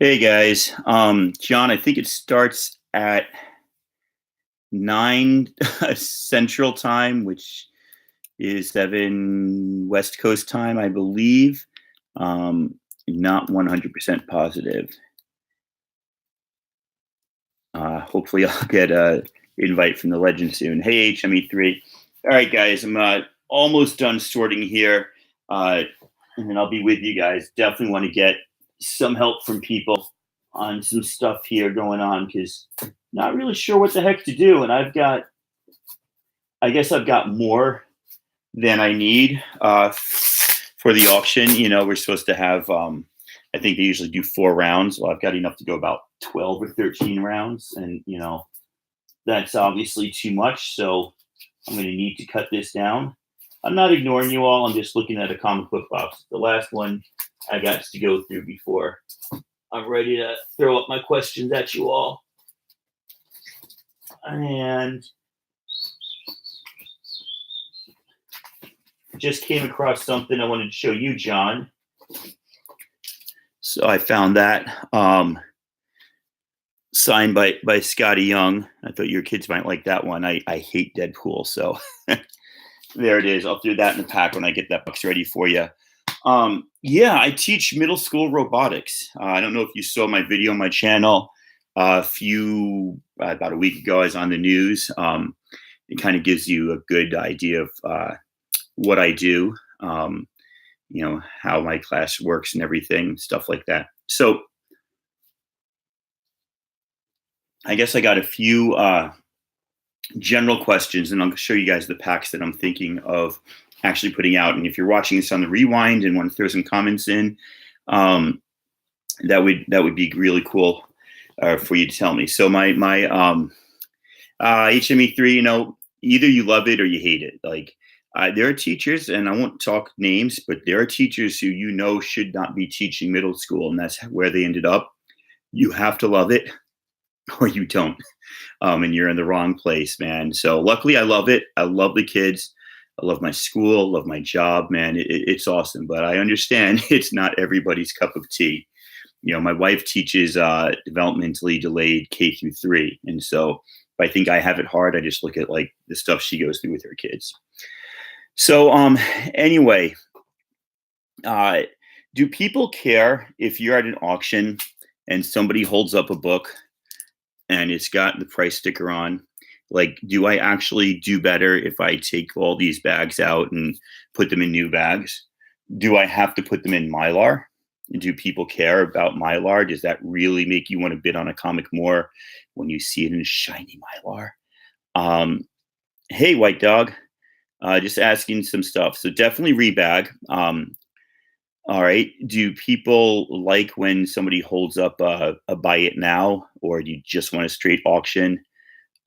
Hey guys, John, I think it starts at 9 Central Time, which is 7 West Coast time, I believe. Not 100% positive. Hopefully, I'll get a invite from the legend soon. Hey, HME3. All right, guys, I'm almost done sorting here, uh, and then I'll be with you guys. Definitely want to get some help from people on some stuff here going on because not really sure what the heck to do. And I guess I've got more than I need for the auction. You know, we're supposed to have, I think they usually do 4 rounds. Well, I've got enough to go about 12 or 13 rounds. And, you know, that's obviously too much. So I'm going to need to cut this down. I'm not ignoring you all. I'm just looking at a comic book box. The last one I got to go through before I'm ready to throw up my questions at you all. And just came across something I wanted to show you, John. So I found that signed by Scotty Young. I thought your kids might like that one. I hate Deadpool, so there it is. I'll throw that in the pack when I get that box ready for you. Yeah, I teach middle school robotics. I don't know if you saw my video on my channel about a week ago. I was on the news. It kind of gives you a good idea of what I do, you know, how my class works and everything, stuff like that. So I guess I got a few general questions, and I'll show you guys the packs that I'm thinking of actually putting out. And if you're watching this on the rewind and want to throw some comments in, that would be really cool for you to tell me. So my HME3, you know, either you love it or you hate it. Like there are teachers, and I won't talk names, but there are teachers who you know should not be teaching middle school, and that's where they ended up. You have to love it or you don't. And you're in the wrong place, man. So luckily I love it. I love the kids. I love my school, love my job, man. It's awesome, but I understand it's not everybody's cup of tea. You know, my wife teaches developmentally delayed K through 3. And so if I think I have it hard, I just look at like the stuff she goes through with her kids. So anyway, do people care if you're at an auction and somebody holds up a book and it's got the price sticker on? Like, do I actually do better if I take all these bags out and put them in new bags? Do I have to put them in Mylar? Do people care about Mylar? Does that really make you want to bid on a comic more when you see it in shiny Mylar? Hey, White Dog, just asking some stuff. So definitely rebag. All right. Do people like when somebody holds up a buy it now, or do you just want a straight auction?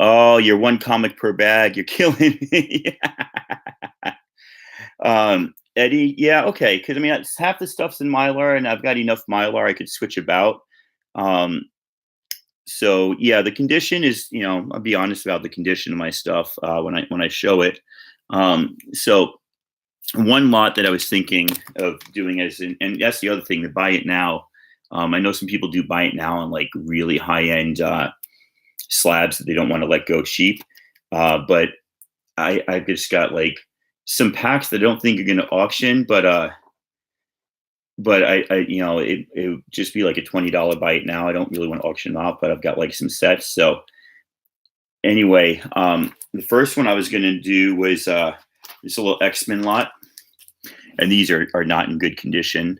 Oh, you're one comic per bag. You're killing me. Eddie, yeah, okay. Because I mean, half the stuff's in Mylar, and I've got enough Mylar I could switch about. So yeah, the condition is, you know, I'll be honest about the condition of my stuff when I show it. So one lot that I was thinking of doing and that's the other thing, the buy it now. I know some people do buy it now on like really high end slabs that they don't want to let go cheap. But I've just got like some packs that I don't think are going to auction, but I you know, it would just be like a $20 buy it now. I don't really want to auction them out, but I've got like some sets. So anyway, the first one I was going to do was this little X-Men lot. And these are not in good condition.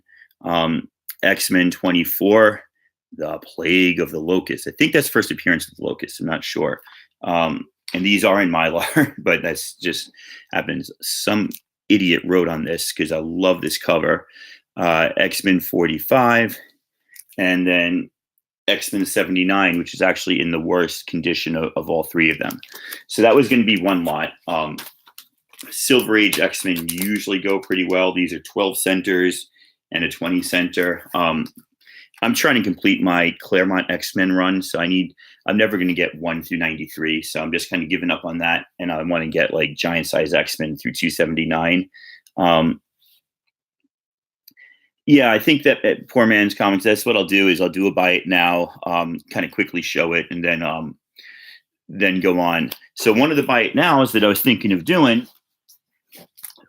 X-Men 24, The Plague of the Locust. I think that's first appearance of the Locust. I'm not sure. And these are in Mylar, but that's just happens. Some idiot wrote on this because I love this cover. X-Men 45, and then X-Men 79, which is actually in the worst condition of all three of them. So that was going to be one lot. Silver Age X-Men usually go pretty well. These are 12 centers and a 20 center. I'm trying to complete my Claremont X-Men run, so I'm never going to get 1 through 93, so I'm just kind of giving up on that, and I want to get like giant size X-Men through 279. Yeah, I think that at Poor Man's Comics, that's what I'll do is I'll do a buy it now, kind of quickly show it, and then go on. So one of the buy it nows that I was thinking of doing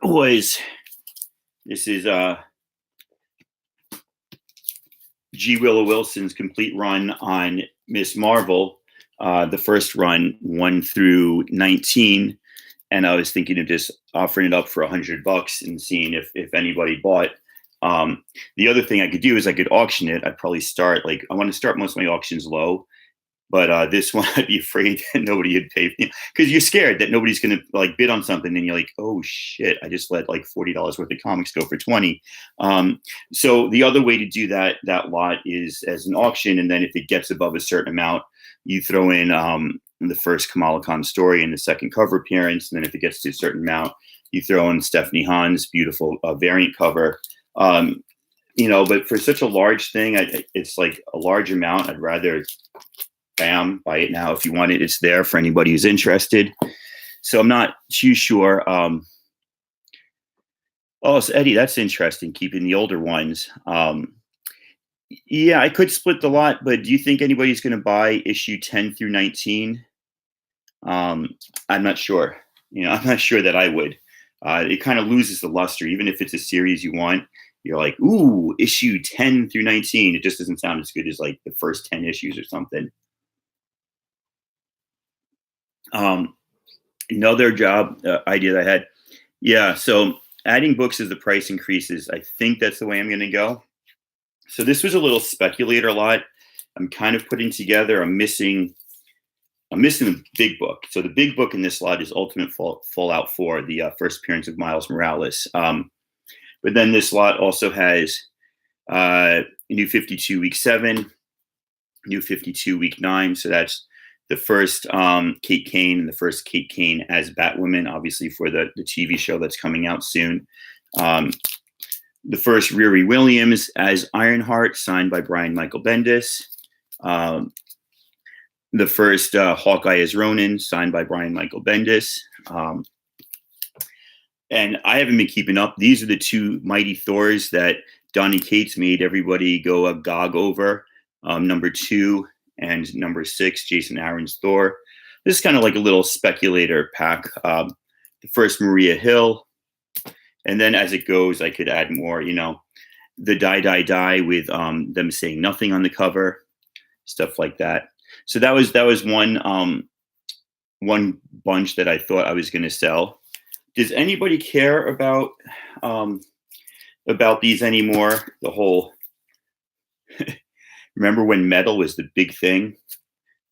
was this is G. Willow Wilson's complete run on Miss Marvel, the first run, 1 through 19, and I was thinking of just offering it up for $100 and seeing if anybody bought. The other thing I could do is I could auction it. I'd probably start like I want to start most of my auctions low, but this one I'd be afraid that nobody would pay because you're scared that nobody's going to like bid on something, and you're like, oh shit, I just let like $40 worth of comics go for 20. So the other way to do that lot is as an auction, and then if it gets above a certain amount, you throw in the first Kamala Khan story and the second cover appearance, and then if it gets to a certain amount, you throw in Stephanie Hahn's beautiful variant cover. But for such a large thing, it's like a large amount. I'd rather, bam, buy it now. If you want it, it's there for anybody who's interested. So I'm not too sure. Oh, so Eddie, that's interesting. Keeping the older ones. Yeah, I could split the lot, but do you think anybody's going to buy issue 10 through 19? I'm not sure. I'm not sure that I would. It kind of loses the luster, even if it's a series you want. You're like, ooh, issue 10 through 19. It just doesn't sound as good as like the first 10 issues or something. Another job idea that I had. Yeah, so adding books as the price increases, I think that's the way I'm going to go. So this was a little speculator lot. I'm kind of putting together. I'm missing the big book. So the big book in this lot is Ultimate Fallout 4, the first appearance of Miles Morales. But then this lot also has New 52 Week 7, New 52 Week 9. So that's the first Kate Kane and the first Kate Kane as Batwoman, obviously for the TV show that's coming out soon. The first Riri Williams as Ironheart, signed by Brian Michael Bendis. The first Hawkeye as Ronin, signed by Brian Michael Bendis. And I haven't been keeping up. These are the two Mighty Thors that Donny Cates made everybody go agog over. Number 2 and number 6, Jason Aaron's Thor. This is kind of like a little speculator pack. The first Maria Hill. And then as it goes, I could add more, the Die with them saying nothing on the cover, stuff like that. So that was one bunch that I thought I was going to sell. Does anybody care about these anymore? The whole remember when metal was the big thing?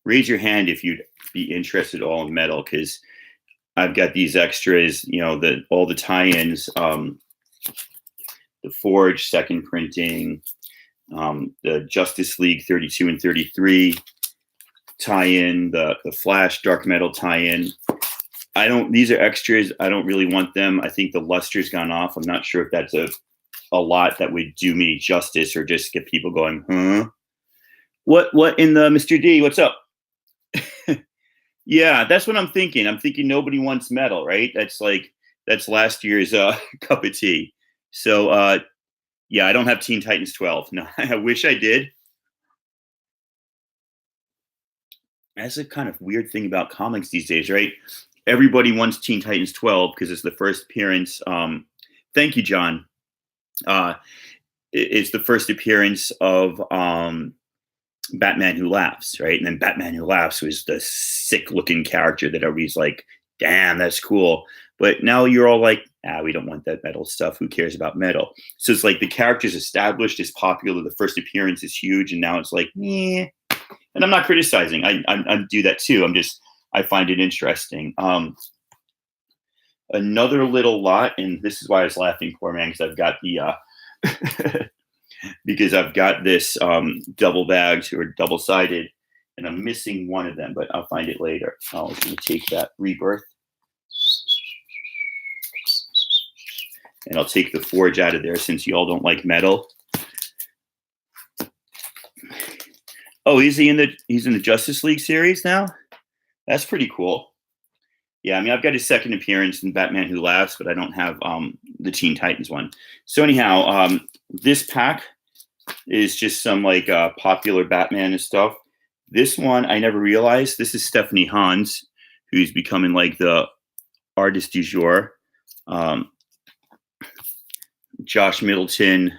Raise your hand if you'd be interested at all in metal, because I've got these extras, all the tie-ins, the Forge second printing, the Justice League 32 and 33 tie-in, the Flash Dark Metal tie-in. These are extras. I don't really want them. I think the luster's gone off. I'm not sure if that's a lot that would do me justice or just get people going, huh? What in the Mr. D? What's up? Yeah, that's what I'm thinking. I'm thinking nobody wants metal, right? That's last year's cup of tea. So yeah, I don't have Teen Titans 12. No, I wish I did. That's a kind of weird thing about comics these days, right? Everybody wants Teen Titans 12 because it's the first appearance. Thank you, John. It's the first appearance of Batman Who Laughs, right? And then Batman Who Laughs was the sick-looking character that everybody's like, damn, that's cool. But now you're all like, we don't want that metal stuff. Who cares about metal? So it's like the character's established, is popular. The first appearance is huge, and now it's like, yeah. And I'm not criticizing. I do that too. I find it interesting. Another little lot, and this is why I was laughing, poor man, because I've got the because I've got this double bagged or double sided, and I'm missing one of them, but I'll find it later. I was going to take that Rebirth, and I'll take the Forge out of there since you all don't like metal. Oh, he's in the Justice League series now? That's pretty cool. Yeah, I mean, I've got his second appearance in Batman Who Laughs, but I don't have the Teen Titans one. So anyhow, This pack is just some like popular Batman and stuff. This one I never realized. This is Stephanie Hans, who's becoming like the artist du jour. Josh Middleton,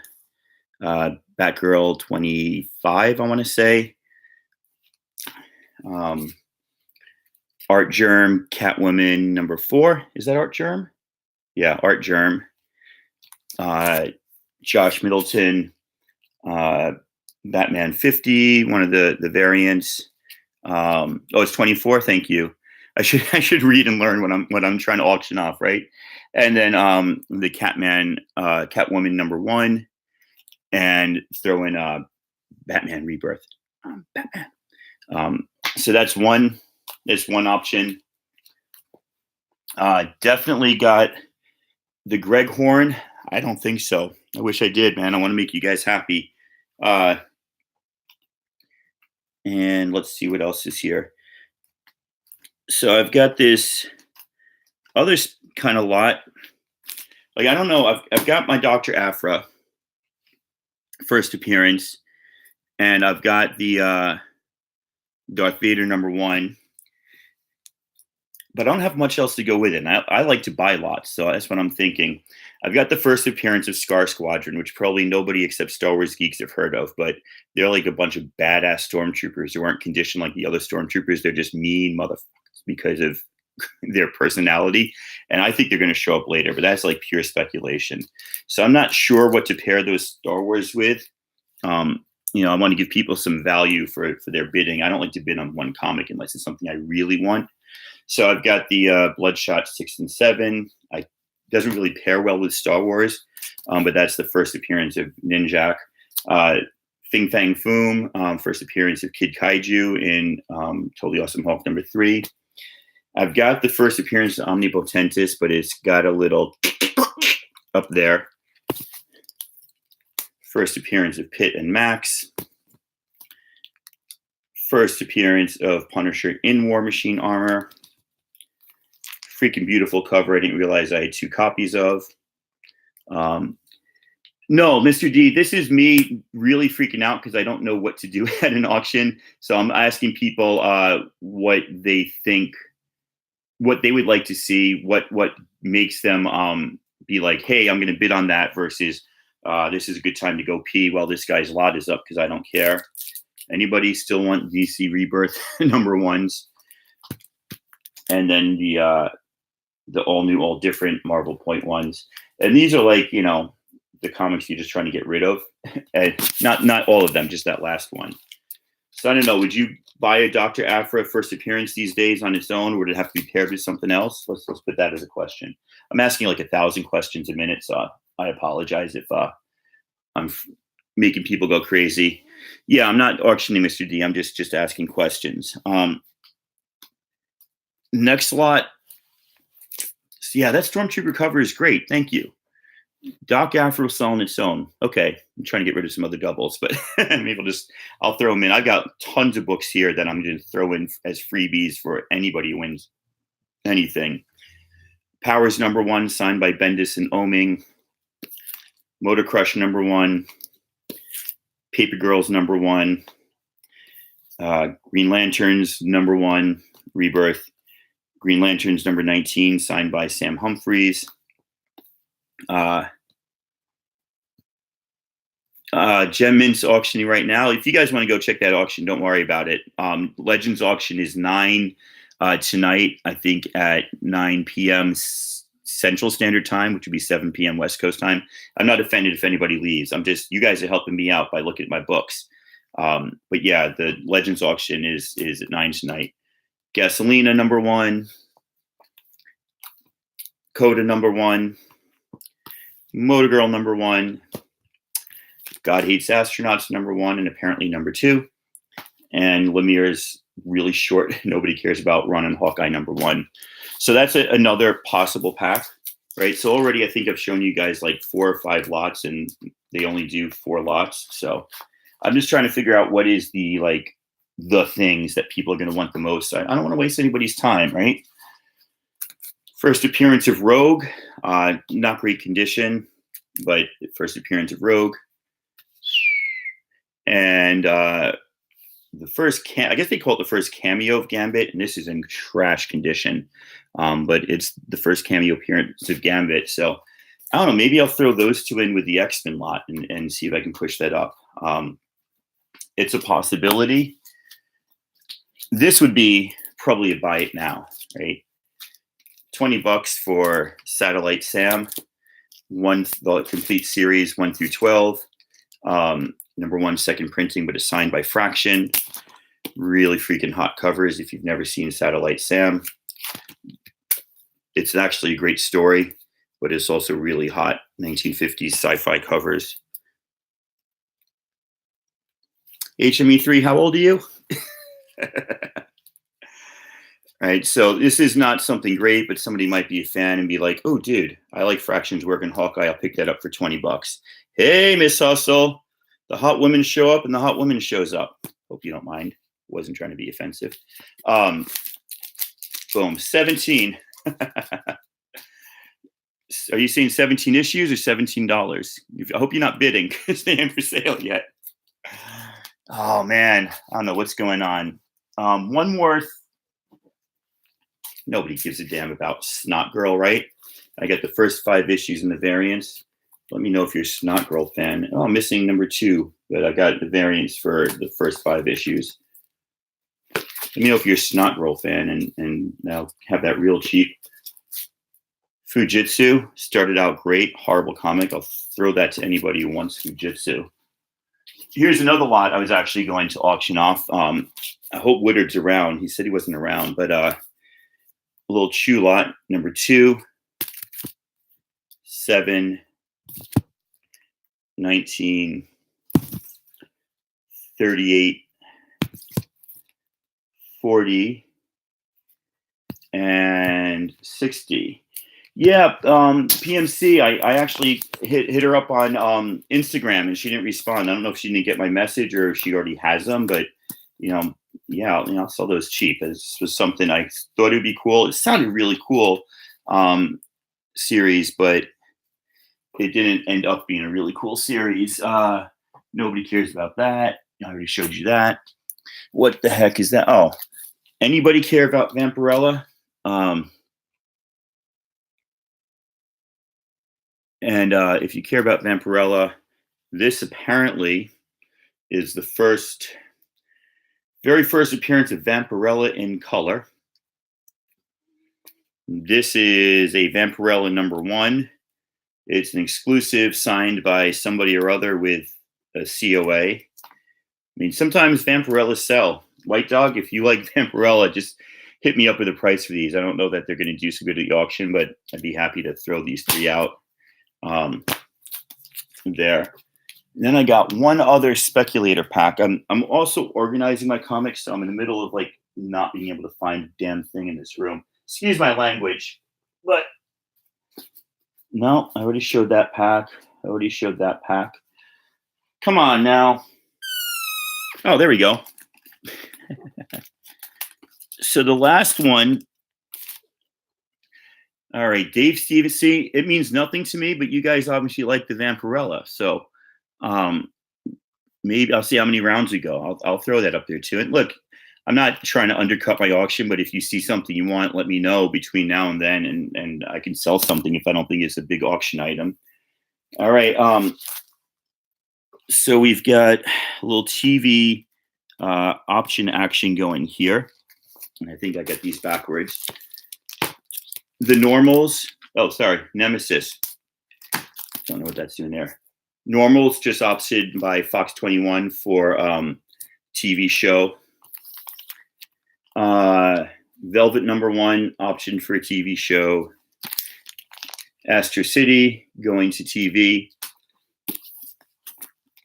Batgirl 25, I want to say. Art Germ, Catwoman number 4. Is that Art Germ? Yeah, Art Germ. Josh Middleton, Batman 50, one of the variants. It's 24. Thank you. I should read and learn what I'm trying to auction off, right? And then the Catwoman number 1, and throw in Batman Rebirth. Batman. So that's one. That's one option. Definitely got the Greg Horn. I don't think so. I wish I did, man. I want to make you guys happy. And let's see what else is here. So I've got this other kind of lot. Like, I don't know. I've got my Dr. Aphra first appearance, and I've got the Darth Vader number 1. But I don't have much else to go with it. And I like to buy lots, so that's what I'm thinking. I've got the first appearance of Scar Squadron, which probably nobody except Star Wars geeks have heard of, but they're like a bunch of badass stormtroopers who aren't conditioned like the other stormtroopers. They're just mean motherfuckers because of their personality. And I think they're going to show up later, but that's like pure speculation. So I'm not sure what to pair those Star Wars with. I want to give people some value for their bidding. I don't like to bid on one comic unless it's something I really want. So I've got the Bloodshot 6 and 7. It doesn't really pair well with Star Wars, but that's the first appearance of Ninjak. Fing Fang Foom, first appearance of Kid Kaiju in Totally Awesome Hulk number 3. I've got the first appearance of Omnipotentus, but it's got a little up there. First appearance of Pitt and Max. First appearance of Punisher in War Machine armor. Freaking beautiful cover. I didn't realize I had 2 copies of. No, Mr. D, this is me really freaking out because I don't know what to do at an auction. So I'm asking people what they think, what they would like to see, what makes them be like, hey, I'm going to bid on that versus this is a good time to go pee while this guy's lot is up because I don't care. Anybody still want DC Rebirth number 1s? And then the all new, all different Marvel Point 1s. And these are like, the comics you're just trying to get rid of. And not all of them, just that last one. So I don't know, would you buy a Dr. Aphra first appearance these days on its own, or would it have to be paired with something else? Let's put that as a question. I'm asking like 1,000 questions a minute, so I apologize if I'm making people go crazy. Yeah, I'm not auctioning, Mr. D. I'm just asking questions. Next lot. Yeah, that Stormtrooper cover is great. Thank you. Doc Aphra selling its own. Okay, I'm trying to get rid of some other doubles, but maybe I'll throw them in. I've got tons of books here that I'm going to throw in as freebies for anybody who wins anything. Powers number 1, signed by Bendis and Oming. Motor Crush number 1. Paper Girls number 1. Green Lanterns number 1. Rebirth. Green Lanterns number 19, signed by Sam Humphries. Gem Mint's auctioning right now. If you guys want to go check that auction, don't worry about it. Legends auction is 9 tonight, I think at 9 p.m. Central Standard Time, which would be 7 p.m. West Coast time. I'm not offended if anybody leaves. You guys are helping me out by looking at my books. But yeah, the Legends auction is at 9 tonight. Gasolina number 1. Coda number 1. Motor Girl number 1. God Hates Astronauts number 1 and apparently number 2. And Lemire's really short, nobody cares about Run and Hawkeye number 1. So that's another possible pack, right? So already I think I've shown you guys like 4 or 5 lots and they only do 4 lots. So I'm just trying to figure out what is the things that people are going to want the most. I don't want to waste anybody's time, right? First appearance of Rogue, not great condition. but first appearance of Rogue. And the first I guess they call it the first cameo of Gambit, and this is in trash condition. But it's the first cameo appearance of Gambit. So I don't know, maybe I'll throw those two in with the X-Men lot and see if I can push that up. It's a possibility. This would be probably a buy it now, right? $20 for Satellite Sam, the complete series 1 through 12. Number 1, second printing, but it's signed by Fraction. Really freaking hot covers if you've never seen Satellite Sam. It's actually a great story, but it's also really hot 1950s sci-fi covers. HME3, how old are you? All right, so this is not something great, but somebody might be a fan and be like, oh, dude, I like Fraction's work in Hawkeye. I'll pick that up for $20. Hey, Miss Hustle. The hot women show up and the hot woman shows up. Hope you don't mind. Wasn't trying to be offensive. Boom, 17. Are you saying 17 issues or $17? I hope you're not bidding because they ain't for sale yet. Oh, man. I don't know what's going on. One more. Nobody gives a damn about Snot Girl, right? I got the first 5 issues in the variants. Let me know if you're a Snot Girl fan. Oh, I'm missing number 2, but I got the variants for the first 5 issues. Let me know if you're a Snot Girl fan, and I'll have that real cheap. Fujitsu started out great. Horrible comic. I'll throw that to anybody who wants Fujitsu. Here's another lot I was actually going to auction off. I hope Woodard's around. He said he wasn't around, but a little Chew lot, number 2, 7, 19, 38, 40, and 60. Yeah, PMC, I actually hit her up on Instagram and she didn't respond. I don't know if she didn't get my message or if she already has them, but yeah, I'll sell those cheap. This was something I thought it would be cool. It sounded really cool series, but it didn't end up being a really cool series. Nobody cares about that. I already showed you that. What the heck is that? Oh, anybody care about Vampirella? And if you care about Vampirella, this apparently is the very first appearance of Vampirella in color. This is a Vampirella number 1. It's an exclusive signed by somebody or other with a COA. I mean, sometimes Vampirellas sell. White Dog, if you like Vampirella, just hit me up with a price for these. I don't know that they're going to do so good at the auction, but I'd be happy to throw these 3 out. There. And then I got one other speculator pack. I'm also organizing my comics, so I'm in the middle of like not being able to find a damn thing in this room. Excuse my language, but no, I already showed that pack. Come on now. Oh, there we go. So the last one. All right, Dave Stevens. See, it means nothing to me, but you guys obviously like the Vampirella. So maybe I'll see how many rounds we go. I'll throw that up there too. And look, I'm not trying to undercut my auction, but if you see something you want, let me know between now and then, and I can sell something if I don't think it's a big auction item. All right. So we've got a little TV option action going here. And I think I got these backwards. The Normals. Oh, sorry. Nemesis. Don't know what that's doing there. Normals just opted by Fox 21 for TV show. Velvet number 1 option for a TV show. Astro City going to TV.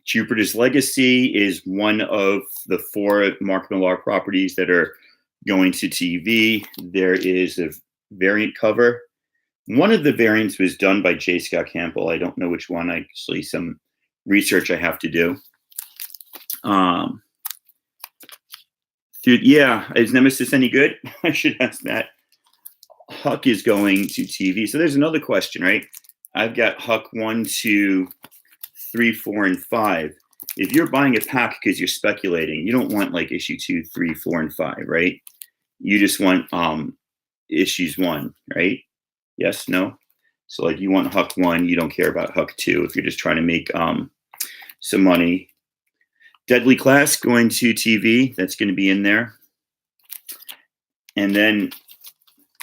Jupiter's Legacy is one of the 4 Mark Millar properties that are going to TV. There is a variant cover. One of the variants was done by J. Scott Campbell. I don't know which one. Actually, some research I have to do. Dude, yeah, is Nemesis any good? I should ask that. Huck is going to TV. So there's another question, right? I've got Huck 1, 2, 3, 4, and 5. If you're buying a pack because you're speculating, you don't want like issue 2, 3, 4, and 5, right? You just want issues 1, right? Yes, no? So like you want Huck 1, you don't care about Huck 2 if you're just trying to make some money. Deadly Class going to TV, that's going to be in there. And then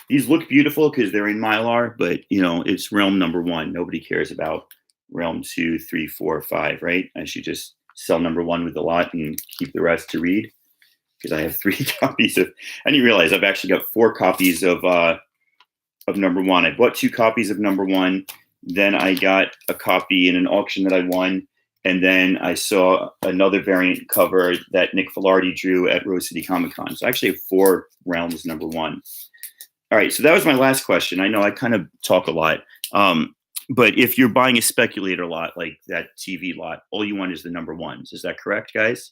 these look beautiful because they're in Mylar, but it's realm number 1. Nobody cares about realm 2, 3, 4, 5, right? I should just sell number 1 with a lot and keep the rest to read because I have 3 copies of. I didn't realize I've actually got 4 copies of number 1. I bought 2 copies of number 1. Then I got a copy in an auction that I won. And then I saw another variant cover that Nick Filardi drew at Rose City Comic Con. So I actually have 4 realms number 1. All right, so that was my last question. I know I kind of talk a lot. But if you're buying a speculator lot, like that TV lot, all you want is the number 1s. Is that correct, guys?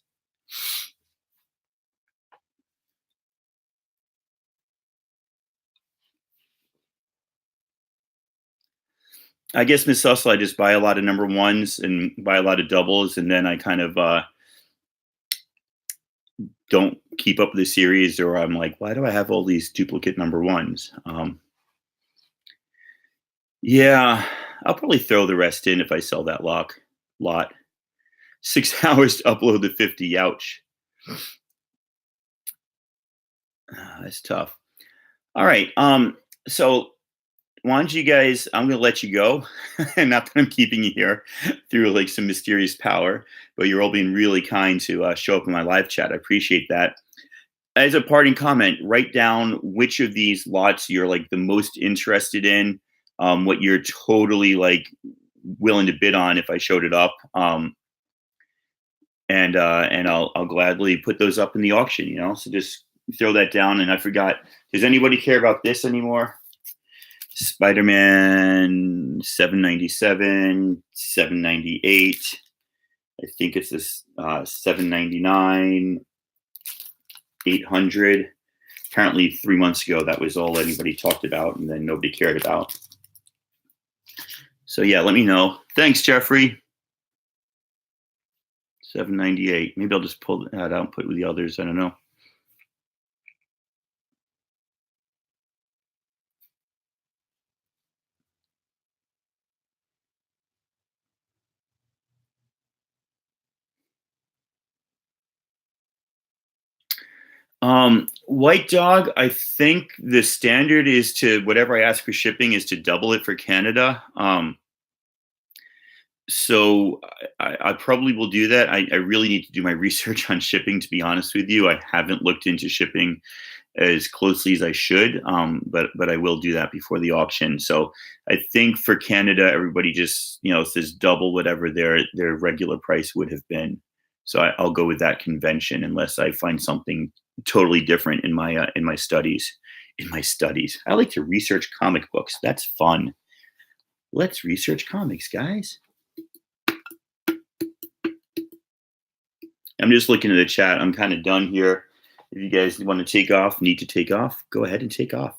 I guess, Miss Hustle, I just buy a lot of number 1s and buy a lot of doubles, and then I kind of don't keep up with the series, or I'm like, why do I have all these duplicate number 1s? Yeah, I'll probably throw the rest in if I sell that lot. 6 hours to upload the 50. Ouch. That's tough. All right. So why don't you guys, I'm going to let you go. Not that I'm keeping you here through like some mysterious power, but you're all being really kind to show up in my live chat. I appreciate that. As a parting comment, write down which of these lots you're like the most interested in, what you're totally like willing to bid on if I showed it up. And I'll gladly put those up in the auction, so just throw that down. And I forgot, does anybody care about this anymore? Spider-Man 797, 798. I think it's this 799, 800. Apparently 3 months ago, that was all anybody talked about, and then nobody cared about. So yeah, let me know. Thanks, Jeffrey. 798. Maybe I'll just pull that out and put it with the others. I don't know. White Dog, I think the standard is to whatever I ask for shipping is to double it for Canada. So I probably will do that. I really need to do my research on shipping, to be honest with you. I haven't looked into shipping as closely as I should, but I will do that before the auction. So I think for Canada, everybody just says double whatever their regular price would have been. So I'll go with that convention unless I find something totally different in my studies. In my studies, I like to research comic books. That's fun. Let's research comics, guys. I'm just looking at the chat. I'm kind of done here. If you guys want to take off, need to take off, go ahead and take off.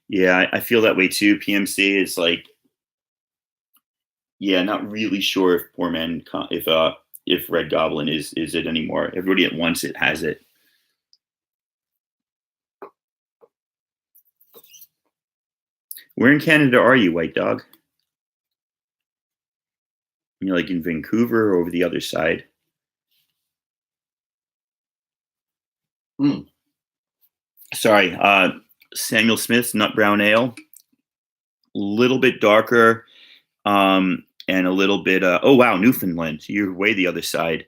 Yeah, I feel that way too. PMC is like, yeah, not really sure if Poor Man, if Red Goblin is it anymore. Everybody at once it has it. Where in Canada are you, White Dog? You're like in Vancouver or over the other side? Sorry, Samuel Smith's Nut Brown Ale. A little bit darker, and a little bit. Oh wow, Newfoundland. You're way the other side.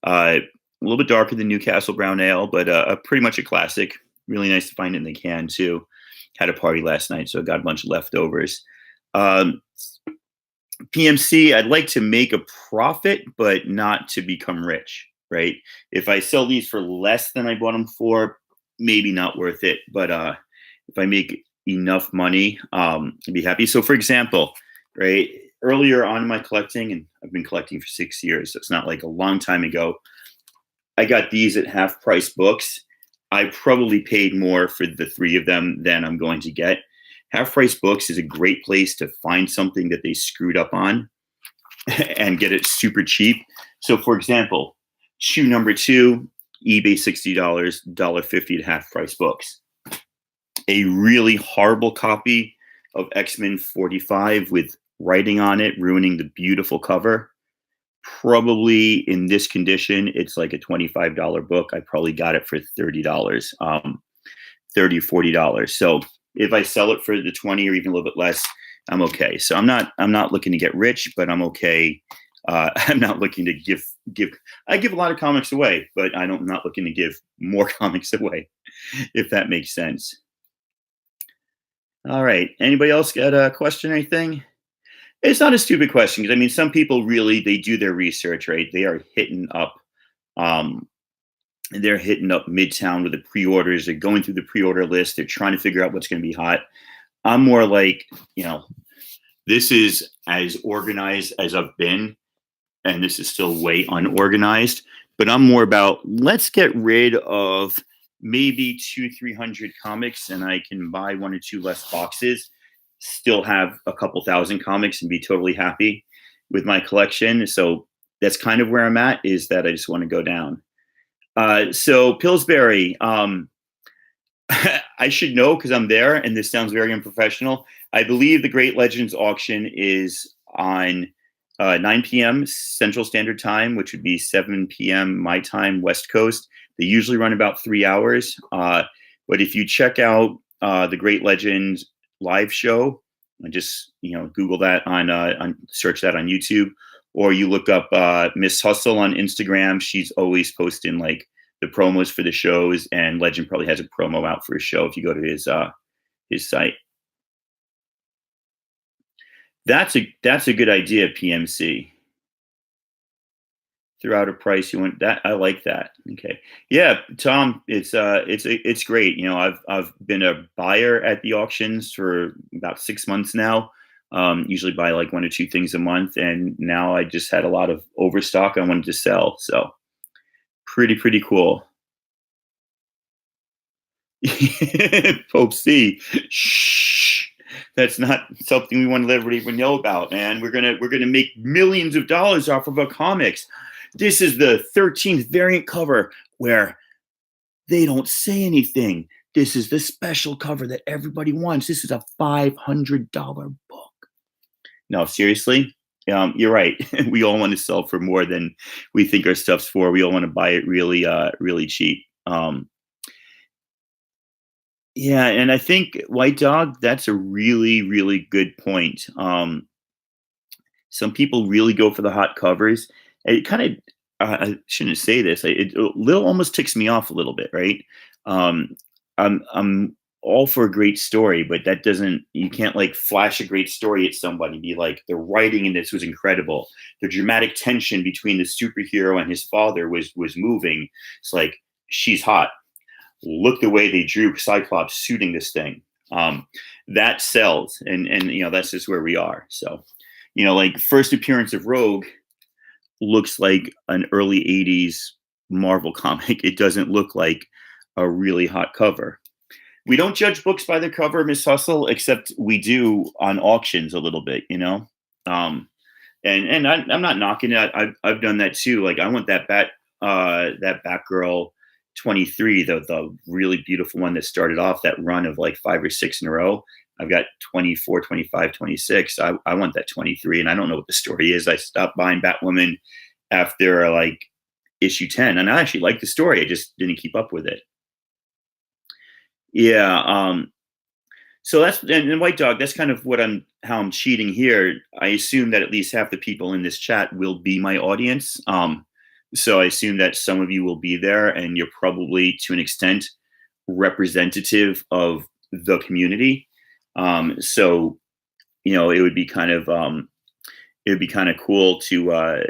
A little bit darker than Newcastle Brown Ale, but pretty much a classic. Really nice to find it in the can too. Had a party last night, so I got a bunch of leftovers. PMC, I'd like to make a profit, but not to become rich, right? If I sell these for less than I bought them for, maybe not worth it. But if I make enough money, I'd be happy. So for example, right, earlier on in my collecting, and I've been collecting for 6 years, so it's not like a long time ago, I got these at half price books. I probably paid more for the 3 of them than I'm going to get. Half price books is a great place to find something that they screwed up on and get it super cheap. So, for example, shoe number two, eBay $60, $1.50 to half price books. A really horrible copy of X-Men 45 with writing on it, ruining the beautiful cover. Probably in this condition, it's like a $25 book. I probably got it for $30, $30 or $40. So if I sell it for the 20 or even a little bit less, I'm okay. So I'm not looking to get rich, but I'm okay. I'm not looking to give. I give a lot of comics away, but I'm not looking to give more comics away, if that makes sense. All right. Anybody else got a question or anything? It's not a stupid question because I mean, some people really they do their research, right? They are hitting up, um, they're hitting up Midtown with the pre-orders. They're going through the pre-order list. They're trying to figure out what's going to be hot. I'm more like, this is as organized as I've been, and this is still way unorganized. But I'm more about let's get rid of maybe 200-300 comics, and I can buy one or two less boxes, still have a couple thousand comics, and be totally happy with my collection. So that's kind of where I'm at. Is that I just want to go down. So Pillsbury, I should know because I'm there, and this sounds very unprofessional. I believe the Great Legends auction is on 9 p.m. Central Standard Time, which would be 7 p.m. my time, West Coast. They usually run about 3 hours. But if you check out the Great Legends live show, and just Google that on search that on YouTube, or you look up Miss Hustle on Instagram. She's always posting like the promos for the shows, and Legend probably has a promo out for his show if you go to his site. That's a good idea, PMC. Throw out a price you want. That I like that. Okay, yeah, Tom, it's great. I've been a buyer at the auctions for about 6 months now. Usually buy like one or two things a month, and now I just had a lot of overstock I wanted to sell. So pretty cool. Pope C. Shh. That's not something we want to let everybody know about, man. We're gonna make millions of dollars off of our comics. This is the 13th variant cover where they don't say anything. This is the special cover that everybody wants. This is a $500 book. No, seriously, you're right. We all want to sell for more than we think our stuff's for. We all want to buy it really cheap. Yeah, and I think White Dog, that's a really good point. Some people really go for the hot covers. It kind of, I shouldn't say this. It little almost ticks me off a little bit, right? I'm all for a great story, but that doesn't. You can't like flash a great story at somebody. Be like, the writing in this was incredible. The dramatic tension between the superhero and his father was moving. It's like she's hot. Look the way they drew Cyclops suiting this thing. That sells, and that's just where we are. So, like first appearance of Rogue looks like an early 80s Marvel comic. It doesn't look like a really hot cover. We don't judge books by their cover, Miss Hustle, except we do on auctions a little bit, and I'm not knocking it. I've done that too. Like I want that Batgirl 23, the really beautiful one that started off that run of like 5 or 6 in a row. I've got 24, 25, 26. I want that 23, and I don't know what the story is. I stopped buying Batwoman after like issue 10, and I actually liked the story. I just didn't keep up with it. Yeah. So that's and White Dog. That's kind of how I'm cheating here. I assume that at least half the people in this chat will be my audience. So I assume that some of you will be there, and you're probably to an extent representative of the community. So it would be kind of cool to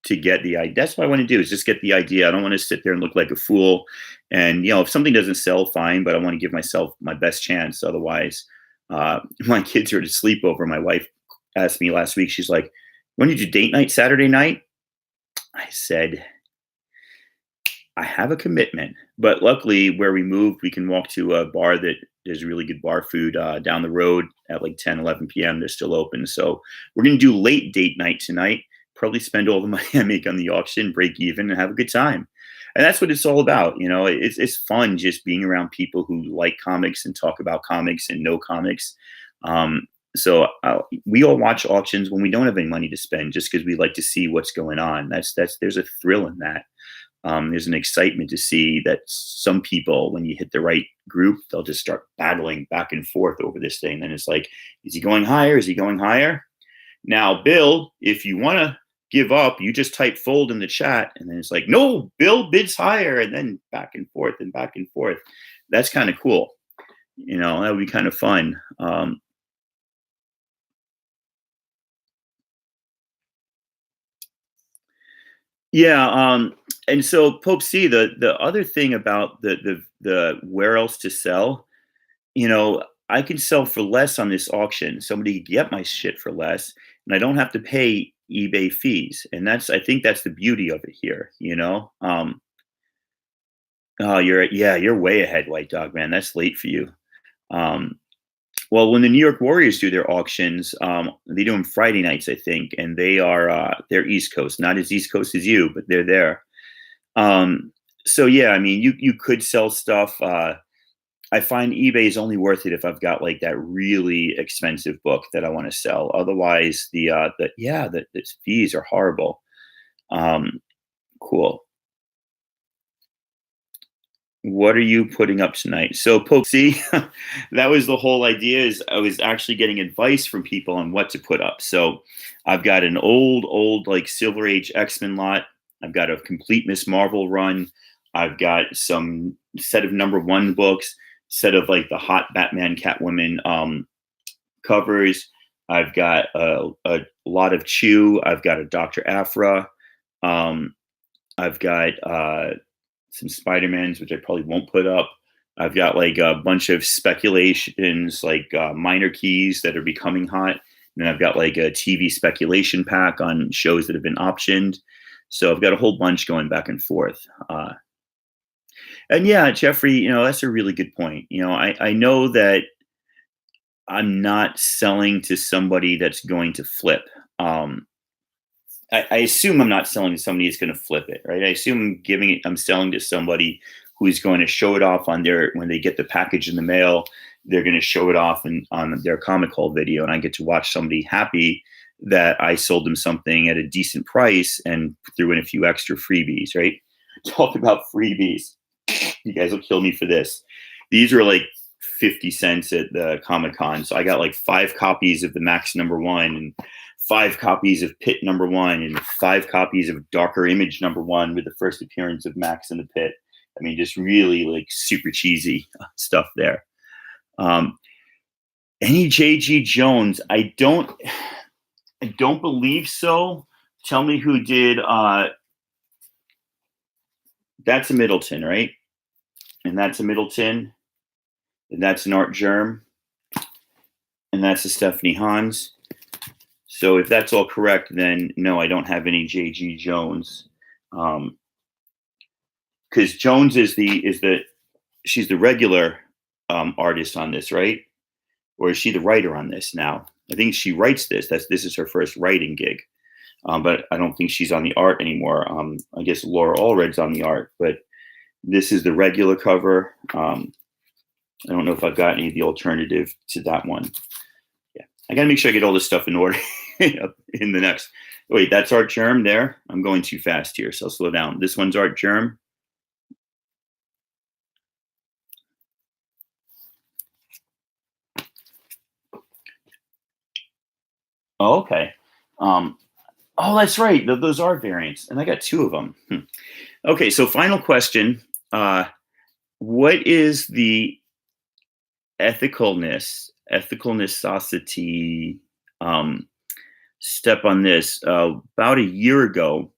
get the idea. That's what I want to do is just get the idea. I don't want to sit there and look like a fool. And if something doesn't sell, fine, but I want to give myself my best chance. Otherwise, my kids are at a sleepover. My wife asked me last week. She's like, "When did you date night Saturday night?" I said, I have a commitment, but luckily where we moved, we can walk to a bar that there's really good bar food down the road at like 10, 11 p.m. They're still open. So we're going to do late date night tonight. Probably spend all the money I make on the auction, break even, and have a good time. And that's what it's all about. It's fun just being around people who like comics and talk about comics and know comics. So we all watch auctions when we don't have any money to spend, just because we like to see what's going on. There's a thrill in that. There's an excitement to see that some people, when you hit the right group, they'll just start battling back and forth over this thing. Then it's like, is he going higher? Is he going higher? Now, Bill, if you want to give up, you just type fold in the chat. And then it's like, no, Bill bids higher. And then back and forth and back and forth. That's kind of cool. That would be kind of fun. Yeah, and so Pope C, the other thing about the where else to sell, I can sell for less on this auction. Somebody can get my shit for less, and I don't have to pay eBay fees. And I think that's the beauty of it here. Oh, you're way ahead, White Dog, man. That's late for you. Um, well, when the New York Warriors do their auctions, they do them Friday nights, I think, and they're East Coast, not as East Coast as you, but they're there. So yeah, I mean, you could sell stuff. I find eBay is only worth it if I've got like that really expensive book that I want to sell. Otherwise, the fees are horrible. Cool. What are you putting up tonight? So, Pope C, that was the whole idea. Is I was actually getting advice from people on what to put up. So, I've got an old like Silver Age X-Men lot. I've got a complete Miss Marvel run. I've got some set of #1 books, set of like the hot Batman, Catwoman covers. I've got a lot of Chew. I've got a Dr. Aphra. I've got some Spider-Mans, which I probably won't put up. I've got like a bunch of speculations, like minor keys that are becoming hot. And then I've got like a TV speculation pack on shows that have been optioned. So I've got a whole bunch going back and forth. And yeah, Jeffrey, that's a really good point. I know that I'm not selling to somebody that's going to flip. I assume I'm not selling to somebody who's going to flip it, right? I assume I'm selling to somebody who's going to show it off when they get the package in the mail. They're going to show it off on their comic haul video, and I get to watch somebody happy that I sold them something at a decent price and threw in a few extra freebies, right? Talk about freebies. You guys will kill me for this. These were like 50 cents at the Comic-Con. So I got like 5 copies of the Max #1 and 5 copies of Pit #1 and 5 copies of Darker Image #1 with the first appearance of Max in the Pit. I mean, just really like super cheesy stuff there. Any J.G. Jones? I don't believe so. Tell me who did. That's a Middleton, right? And that's a Middleton. And that's an Art Germ. And that's a Stephanie Hans. So if that's all correct, then no, I don't have any J.G. Jones. Because Jones she's the regular artist on this, right? Or is she the writer on this now? I think she writes this. This is her first writing gig. But I don't think she's on the art anymore. I guess Laura Allred's on the art, but this is the regular cover. I don't know if I've got any of the alternative to that one. Yeah, I got to make sure I get all this stuff in order in the next. Wait, that's Art Germ there. I'm going too fast here, so I'll slow down. This one's Art Germ. Oh, okay. Oh, that's right. Those are variants, and I got 2 of them. Okay, so final question. What is the ethicalnessosity step on this? About a year ago,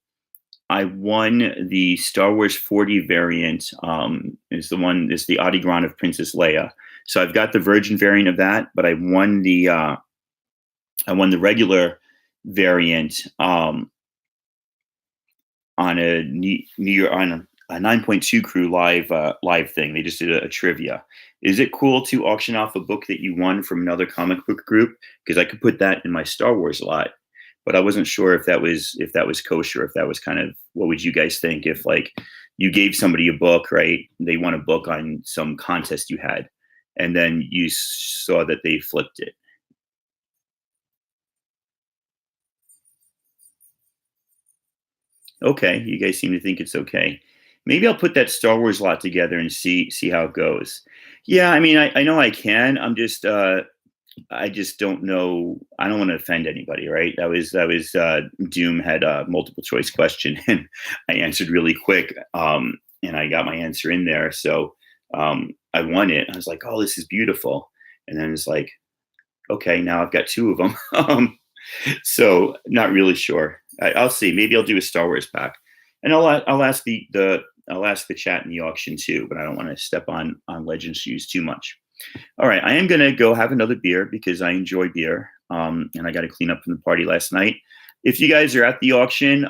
I won the Star Wars 40 variant. Is the Adigran of Princess Leia. So I've got the Virgin variant of that, but I won the regular variant on a New Year a 9.2 crew live thing. They just did a trivia. Is it cool to auction off a book that you won from another comic book group? Because I could put that in my Star Wars lot, but I wasn't sure if that was kosher, if that was kind of, what would you guys think if like you gave somebody a book, right? They won a book on some contest you had, and then you saw that they flipped it. Okay, you guys seem to think it's okay. Maybe I'll put that Star Wars lot together and see how it goes. Yeah, I mean, I know I can. I just don't know. I don't want to offend anybody, right? That was Doom had a multiple choice question, and I answered really quick, and I got my answer in there. So I won it. I was like, oh, this is beautiful. And then it's like, okay, now I've got two of them. So not really sure. I'll see. Maybe I'll do a Star Wars pack, and I'll ask I'll ask the chat in the auction too. But I don't want to step on Legends shoes too much. All right, I am gonna go have another beer because I enjoy beer, and I got to clean up from the party last night. If you guys are at the auction,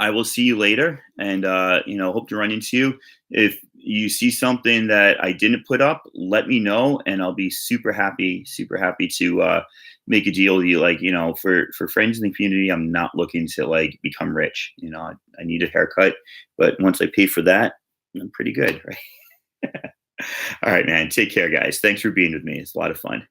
I will see you later, and hope to run into you. If you see something that I didn't put up, let me know, and I'll be super happy to make a deal with you. Like, for friends in the community, I'm not looking to like become rich. I need a haircut, but once I pay for that, I'm pretty good, right? All right, man. Take care, guys. Thanks for being with me. It's a lot of fun.